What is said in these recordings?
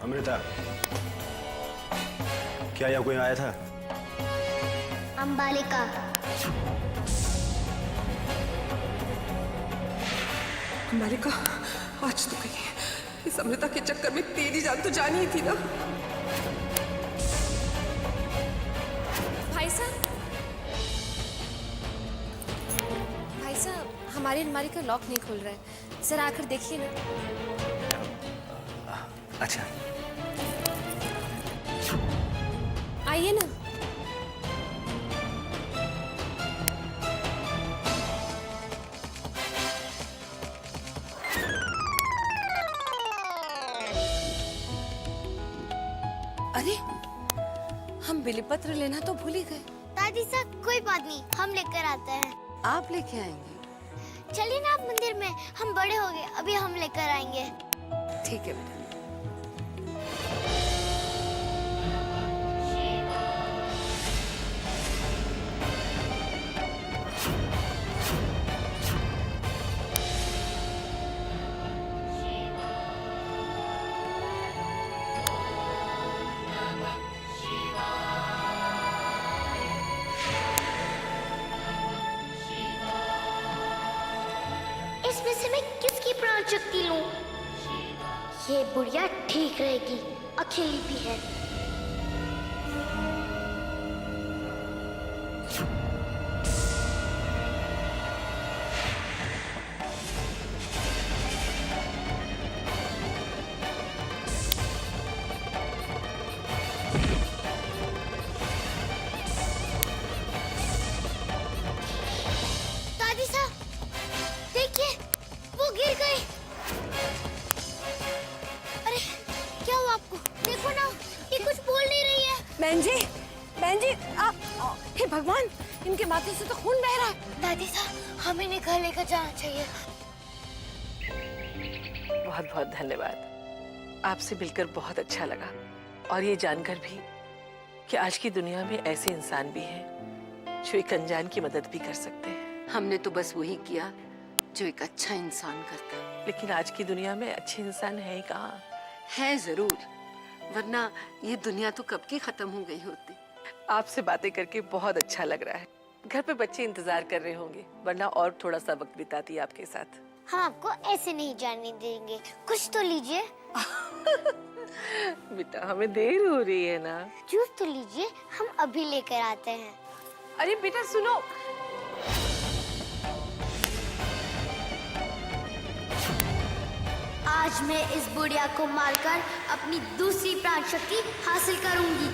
अमृता, क्या यहाँ कोई आया था? अंबालिका। अंबालिका, आज तो गई। इस अमृता के चक्कर में तेरी जान तो जानी ही थी ना। भाई साहब, हमारी अलमारी का लॉक नहीं खुल रहा है, जरा आकर देखिए ना। अच्छा, आइए ना। अरे, हम बिलीपत्र लेना तो भूल ही गए। दादी साहब, कोई बात नहीं, हम लेकर आते हैं। आप लेके आएंगे? चलिए ना आप मंदिर में, हम बड़े हो गए, अभी हम लेकर आएंगे। ठीक है बेटा। इसमें से मैं किसकी प्राण शक्ति लूं? ये बुढ़िया ठीक रहेगी, अकेली भी है। दादी साहब, देखिए, वो गिर गई। अरे, क्या हुआ आपको? देखो ना, ये कुछ बोल नहीं रही है। बहन जी, आप, हे भगवान, इनके माथे से तो खून बह रहा है। दादी साहब, हमें इन्हें घर लेकर जाना चाहिए। बहुत बहुत धन्यवाद। आपसे मिलकर बहुत अच्छा लगा, और ये जानकर भी कि आज की दुनिया में ऐसे इंसान भी हैं जो एक अनजान की मदद भी कर सकते हैं। हमने तो बस वही किया जो एक अच्छा इंसान करता है। लेकिन आज की दुनिया में अच्छे इंसान है ही कहाँ? है जरूर, वरना ये दुनिया तो कब की खत्म हो गई होती। आपसे बातें करके बहुत अच्छा लग रहा है। घर पे बच्चे इंतजार कर रहे होंगे, वरना और थोड़ा सा वक्त बिताती आपके साथ। हम आपको ऐसे नहीं जाने देंगे, कुछ तो लीजिए। बेटा, हमें देर हो रही है ना। जूस तो लीजिए, हम अभी लेकर आते हैं। अरे बेटा सुनो, आज मैं इस बुढ़िया को मारकर अपनी दूसरी प्राण शक्ति हासिल करूंगी।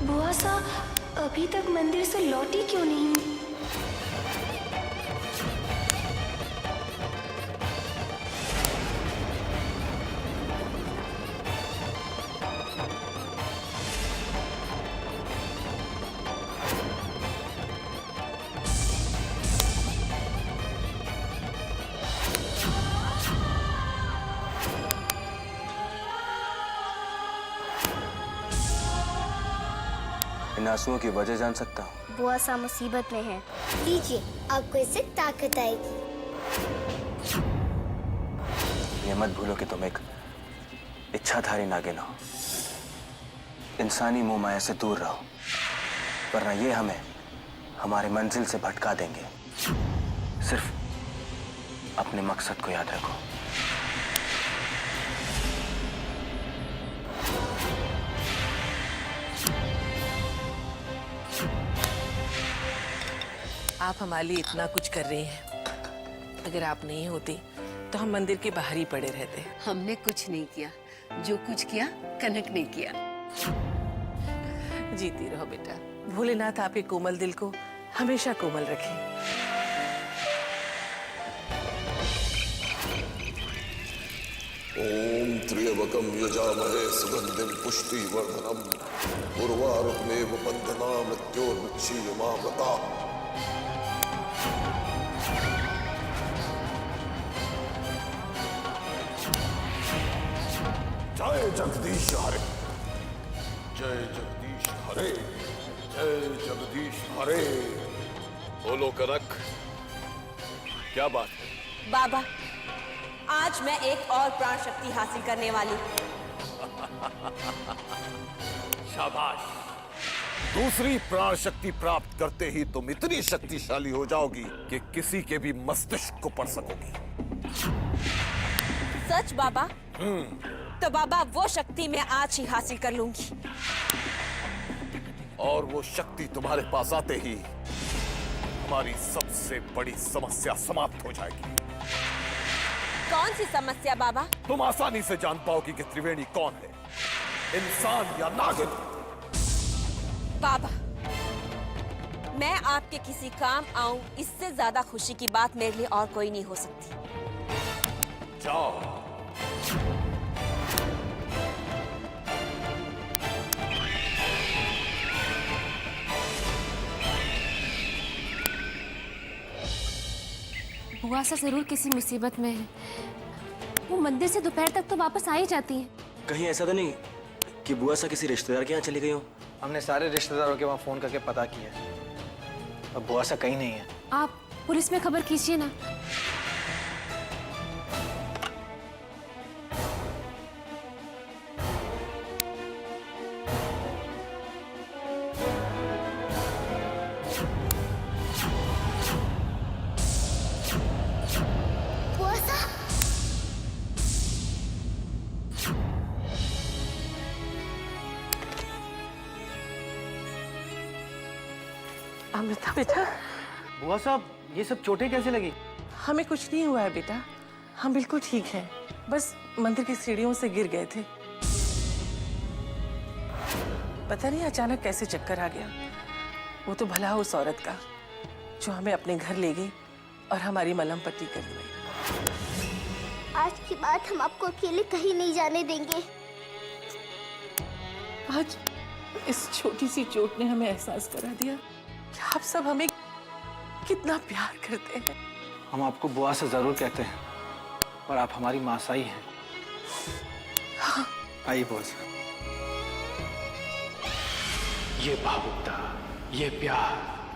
बुआ सा अभी तक मंदिर से लौटी क्यों नहीं? इन आंसुओं की वजह जान सकता हूँ? बुआ सा मुसीबत में है, लीजिए, आपको इससे ताकत आएगी। ये मत भूलो कि तुम एक इच्छाधारी नागिन हो। इंसानी मोह माया से दूर रहो, वरना ये हमें हमारे मंजिल से भटका देंगे। सिर्फ अपने मकसद को याद रखो। आप हमारे लिए इतना कुछ कर रही हैं। अगर आप नहीं होती तो हम मंदिर के बाहर ही पड़े रहते। हमने कुछ नहीं किया, जो कुछ किया कनक ने किया। जीती रहो बेटा। भोलेनाथ आपके कोमल दिल को हमेशा कोमल रखे। ओम त्र्यंबकं यजामहे सुगंधिं पुष्टिवर्धनम् उर्वारुकमेव बन्धना मृत्योर्मुक्षीयमामृतात्। जय जगदीश हरे, जय जगदीश हरे, जय जगदीश हरे। बोलो कनक, क्या बात है? बाबा, आज मैं एक और प्राण शक्ति हासिल करने वाली हूँ। शाबाश। दूसरी प्राण शक्ति प्राप्त करते ही तुम इतनी शक्तिशाली हो जाओगी कि किसी के भी मस्तिष्क को पढ़ सकोगी। सच बाबा? तो बाबा वो शक्ति मैं आज ही हासिल कर लूंगी। और वो शक्ति तुम्हारे पास आते ही हमारी सबसे बड़ी समस्या समाप्त हो जाएगी। कौन सी समस्या बाबा? तुम आसानी से जान पाओगी कि त्रिवेणी कौन है, इंसान या नागिन। बाबा, मैं आपके किसी काम आऊं, इससे ज्यादा खुशी की बात मेरे लिए और कोई नहीं हो सकती। जाओ। बुआ सा जरूर किसी मुसीबत में है। वो मंदिर से दोपहर तक तो वापस आ ही जाती है। कहीं ऐसा तो नहीं कि बुआ सा किसी रिश्तेदार के यहाँ चली गई हो? हमने सारे रिश्तेदारों के वहाँ फोन करके पता किया, अब बुआ सा कहीं नहीं है। आप पुलिस में खबर कीजिए ना। बुआ सा, अमृता बेटा, बुआ साहब, ये सब चोटें कैसे लगी? हमें कुछ नहीं हुआ है बेटा, हम बिल्कुल ठीक हैं। बस मंदिर की सीढ़ियों से गिर गए थे। पता नहीं अचानक कैसे चक्कर आ गया। वो तो भला उस औरत का जो हमें अपने घर ले गई और हमारी मलहम पट्टी कर दी। आज की बात हम आपको अकेले कहीं नहीं जाने देंगे। आज इस छोटी सी चोट ने हमें एहसास करा दिया कि आप सब हमें कितना प्यार करते हैं। हम आपको बुआ से जरूर कहते हैं, और आप हमारी मासाई हैं। हाँ। आइए बुआ साहब। ये भावुकता, ये प्यार,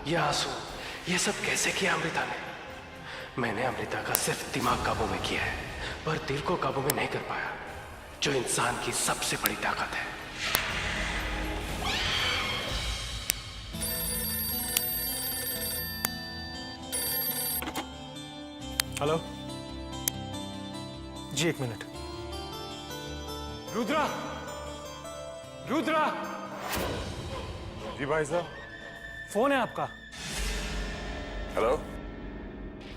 ये आंसू, ये सब कैसे किया अमृता ने? मैंने अमृता का सिर्फ दिमाग काबू में किया है, पर दिल को काबू में नहीं कर पाया, जो इंसान की सबसे बड़ी ताकत है। हेलो जी, एक मिनट। रुद्रा, रुद्रा जी भाई साहब। फोन है आपका। हेलो।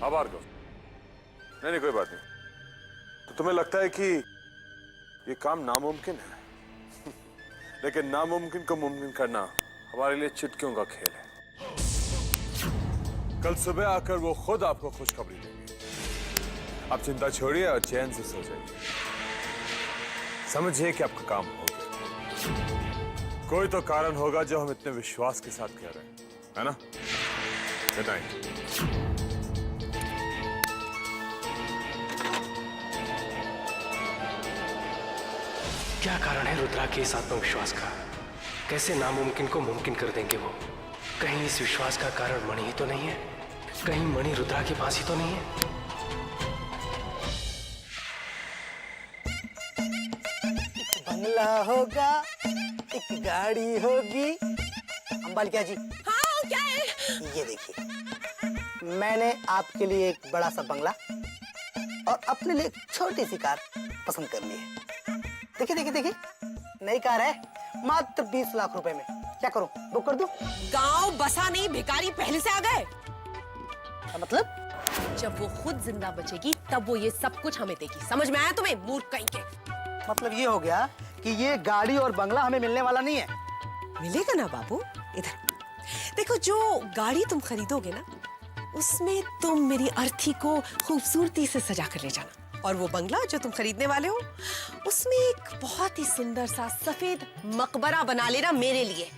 हाँ भार्गव, नहीं कोई बात नहीं। तो तुम्हें लगता है कि ये काम नामुमकिन है? लेकिन नामुमकिन को मुमकिन करना हमारे लिए चुटकियों का खेल है। कल सुबह आकर वो खुद आपको खुशखबरी देंगे। आप चिंता छोड़िए और चैन से सो जाइए। समझिए कि आपका काम हो गया। कोई तो कारण होगा जो हम इतने विश्वास के साथ कह रहे हैं, है ना? Good night. क्या कारण है रुद्रा के इस आत्मविश्वास का? कैसे नामुमकिन को मुमकिन कर देंगे वो? कहीं इस विश्वास का कारण मणि ही तो नहीं है? कहीं मणि रुद्रा के पास ही तो नहीं है? बंगला होगा, एक गाड़ी होगी। अंबालिका जी। हाँ, क्या है? ये देखिए, मैंने आपके लिए एक बड़ा सा बंगला और अपने लिए एक छोटी सी कार पसंद कर ली है। देखिए देखिए देखिए, नई कार है, मात्र 20 लाख रुपए में। क्या करूं, बुक कर दूं? गांव बसा नहीं, भिखारी पहले से आ गए। मतलब? जब वो खुद जिंदा बचेगी तब वो ये सब कुछ हमें देगी। समझ में आया तुम्हें, मूर्ख कहीं के? मतलब ये हो गया कि ये गाड़ी और बंगला हमें मिलने वाला नहीं है। मिलेगा ना बाबू। इधर देखो, जो गाड़ी तुम खरीदोगे ना, उसमें तुम मेरी अर्थी को खूबसूरती से सजा कर ले जाना, और वो बंगला जो तुम खरीदने वाले हो, उसमें एक बहुत ही सुंदर सा सफेद मकबरा बना लेना मेरे लिए।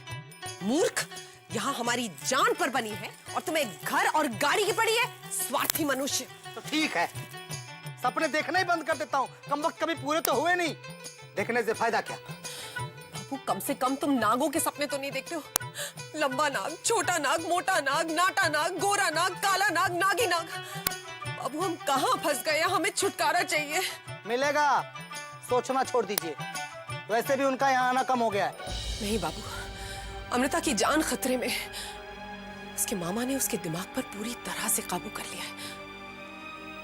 मूर्ख, यहाँ हमारी जान पर बनी है और तुम्हें घर और गाड़ी की पड़ी है, स्वार्थी मनुष्य। तो ठीक है, सपने देखना ही बंद कर देता हूँ। कम वक्त कभी पूरे तो हुए नहीं, देखने से फायदा क्या? बाबू, कम से कम तुम नागों के सपने तो नहीं देखते हो? लंबा नाग, छोटा नाग, मोटा नाग, नाटा नाग, गोरा नाग, काला नाग, नागी नाग। बाबू हम कहाँ फंस गए? हमें छुटकारा चाहिए। मिलेगा, सोचना छोड़ दीजिए। वैसे भी उनका यहाँ आना कम हो गया है। नहीं बाबू, अमृता की जान खतरे में। उसके मामा ने उसके दिमाग पर पूरी तरह से काबू कर लिया है।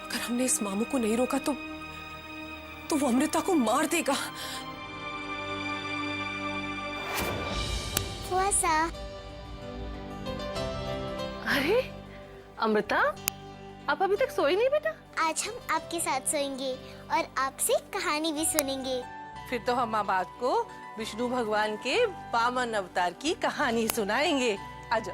अगर हमने इस मामू को नहीं रोका तो वो अमृता को मार देगा। अरे अमृता, आप अभी तक सोई नहीं बेटा? आज हम आपके साथ सोएंगे और आपसे कहानी भी सुनेंगे। फिर तो हम अब आपको विष्णु भगवान के वामन अवतार की कहानी सुनाएंगे। आजा।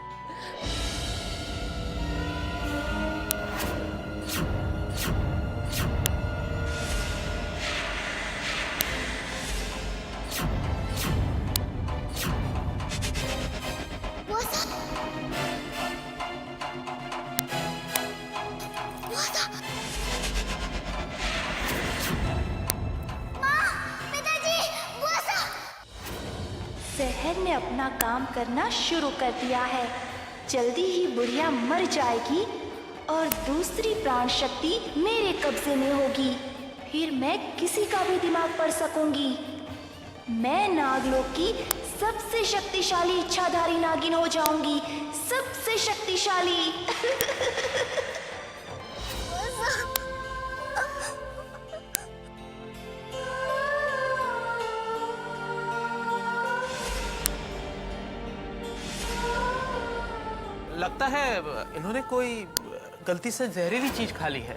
शहर ने अपना काम करना शुरू कर दिया है। जल्दी ही बुढ़िया मर जाएगी और दूसरी प्राण शक्ति मेरे कब्जे में होगी। फिर मैं किसी का भी दिमाग पढ़ सकूंगी। मैं नागलोक की सबसे शक्तिशाली इच्छाधारी नागिन हो जाऊंगी। सबसे शक्तिशाली। लगता है इन्होंने कोई गलती से जहरीली चीज खा ली है।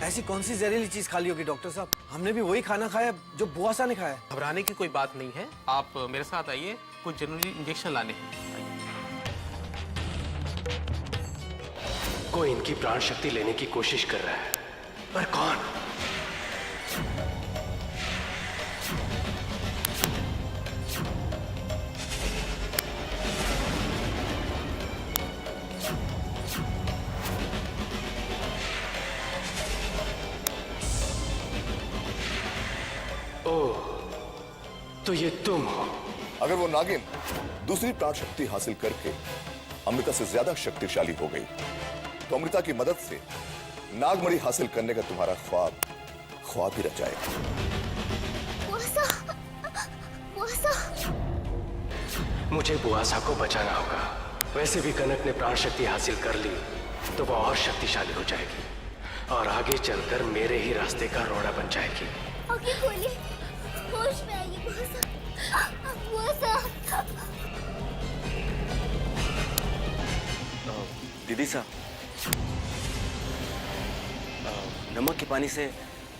ऐसी कौन सी जहरीली चीज खा ली होगी डॉक्टर साहब? हमने भी वही खाना खाया जो बुआसा ने खाया। घबराने की कोई बात नहीं है, आप मेरे साथ आइए, कुछ जरूरी इंजेक्शन लाने हैं। कोई इनकी प्राण शक्ति लेने की कोशिश कर रहा है, पर कौन? ओह, तो ये तुम हो। अगर वो नागिन दूसरी प्राण शक्ति हासिल करके अमृता से ज्यादा शक्तिशाली हो गई तो अमृता की मदद से नागमणि हासिल करने का तुम्हारा ख्वाब ही रच जाएगा। मुझे बुआसा को बचाना होगा। वैसे भी कनक ने प्राण शक्ति हासिल कर ली तो वो और शक्तिशाली हो जाएगी और आगे चलकर मेरे ही रास्ते का रोड़ा बन जाएगी। आगे खोलिए, होश में आइए बुआसा। दीदी साहब, नमक के पानी से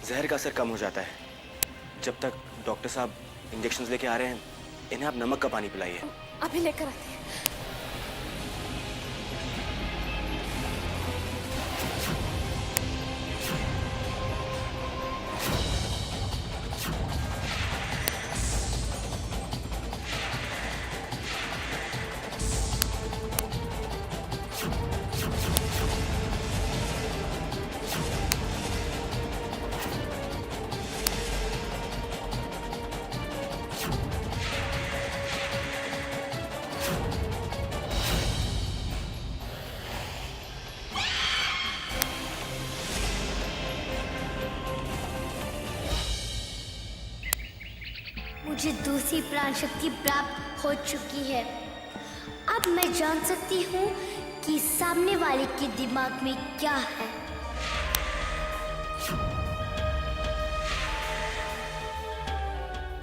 जहर का असर कम हो जाता है। जब तक डॉक्टर साहब इंजेक्शन लेके आ रहे हैं, इन्हें आप नमक का पानी पिलाइए। अभी लेकर आती है। मुझे दूसरी प्राण शक्ति प्राप्त हो चुकी है। अब मैं जान सकती हूँ कि सामने वाले के दिमाग में क्या है।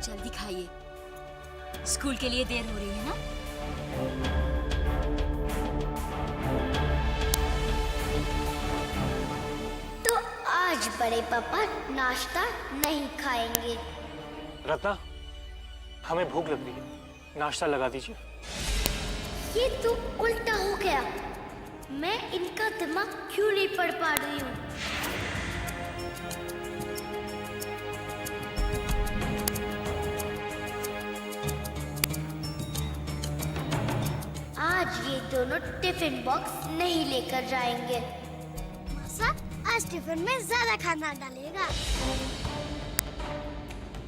जल्दी खाइए, स्कूल के लिए देर हो रही है ना। तो आज बड़े पापा नाश्ता नहीं खाएंगे। रत्ना, हमें भूख लग रही है, नाश्ता लगा दीजिए। ये तो उल्टा हो गया। मैं इनका दिमाग क्यों नहीं पढ़ पा रही हूँ? आज ये दोनों टिफिन बॉक्स नहीं लेकर जाएंगे। आज टिफिन में ज्यादा खाना डालेगा।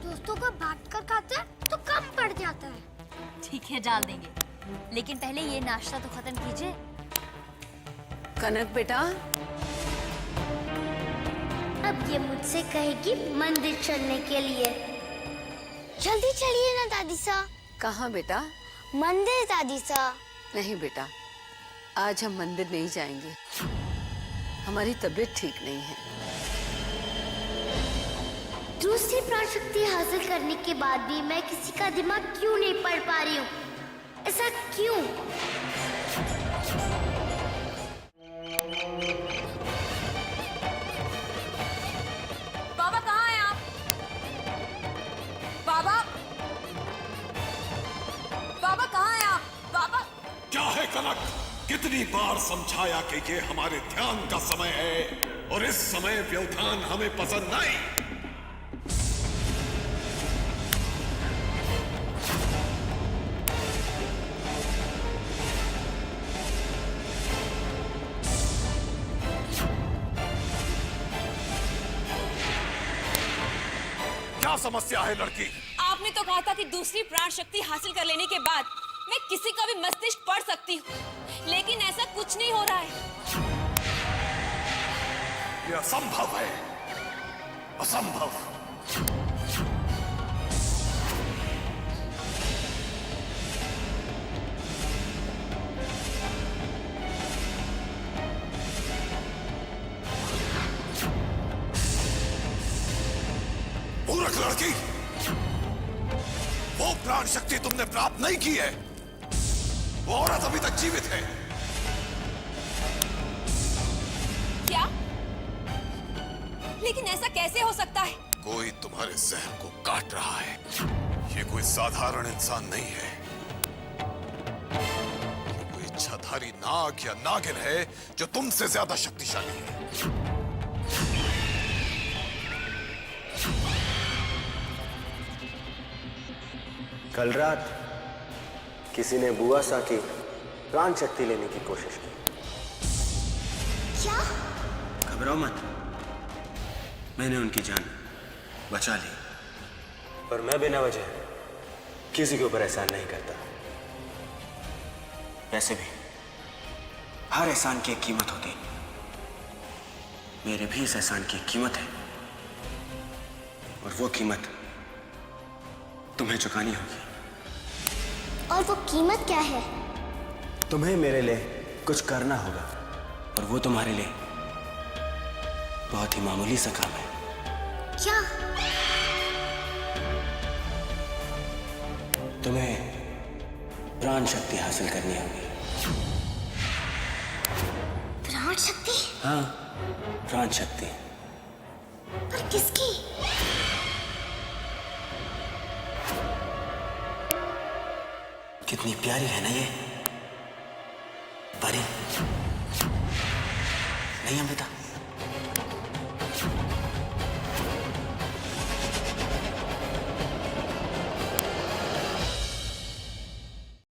दोस्तों को बांट कर खाते हैं तो कम पड़ जाता है। ठीक है डाल देंगे, लेकिन पहले ये नाश्ता तो खत्म कीजिए। कनक बेटा, अब ये मुझसे कहेगी मंदिर चलने के लिए। जल्दी चलिए ना दादी सा। कहाँ बेटा? मंदिर दादी सा। नहीं बेटा, आज हम मंदिर नहीं जाएंगे, हमारी तबीयत ठीक नहीं है। दूसरी प्राण शक्ति हासिल करने के बाद भी मैं किसी का दिमाग क्यों नहीं पढ़ पा रही हूँ? ऐसा क्यों? बाबा कहाँ हैं आप? बाबा, बाबा कहाँ हैं आप? बाबा क्या है कनक? कितनी बार समझाया कि ये हमारे ध्यान का समय है और इस समय व्यवधान हमें पसंद नहीं। क्या समस्या है लड़की? आपने तो कहा था कि दूसरी प्राण शक्ति हासिल कर लेने के बाद मैं किसी का भी मस्तिष्क पढ़ सकती हूँ, लेकिन ऐसा कुछ नहीं हो रहा है। यह असंभव है, असंभव। मूर्ख लड़की, वो प्राण शक्ति तुमने प्राप्त नहीं की है। वो औरत अभी तक जीवित है। क्या? लेकिन ऐसा कैसे हो सकता है? कोई तुम्हारे जहन को काट रहा है। ये कोई साधारण इंसान नहीं है, ये कोई इच्छाधारी नाग या नागिन है जो तुमसे ज्यादा शक्तिशाली है। कल रात किसी ने बुआ सा की प्राण शक्ति लेने की कोशिश की। क्या? घबराओ मत, मैंने उनकी जान बचा ली, पर मैं बिना वजह किसी के ऊपर एहसान नहीं करता। वैसे भी हर एहसान की एक कीमत होती है, मेरे भी इस एहसान की एक कीमत है, और वो कीमत तुम्हें चुकानी होगी। और वो कीमत क्या है? तुम्हें मेरे लिए कुछ करना होगा, और वो तुम्हारे लिए बहुत ही मामूली सा काम है। क्या? तुम्हें प्राण शक्ति हासिल करनी होगी। प्राण शक्ति? हाँ, प्राण शक्ति। पर किसकी? कितनी प्यारी है ना ये परी, नहीं अमृता?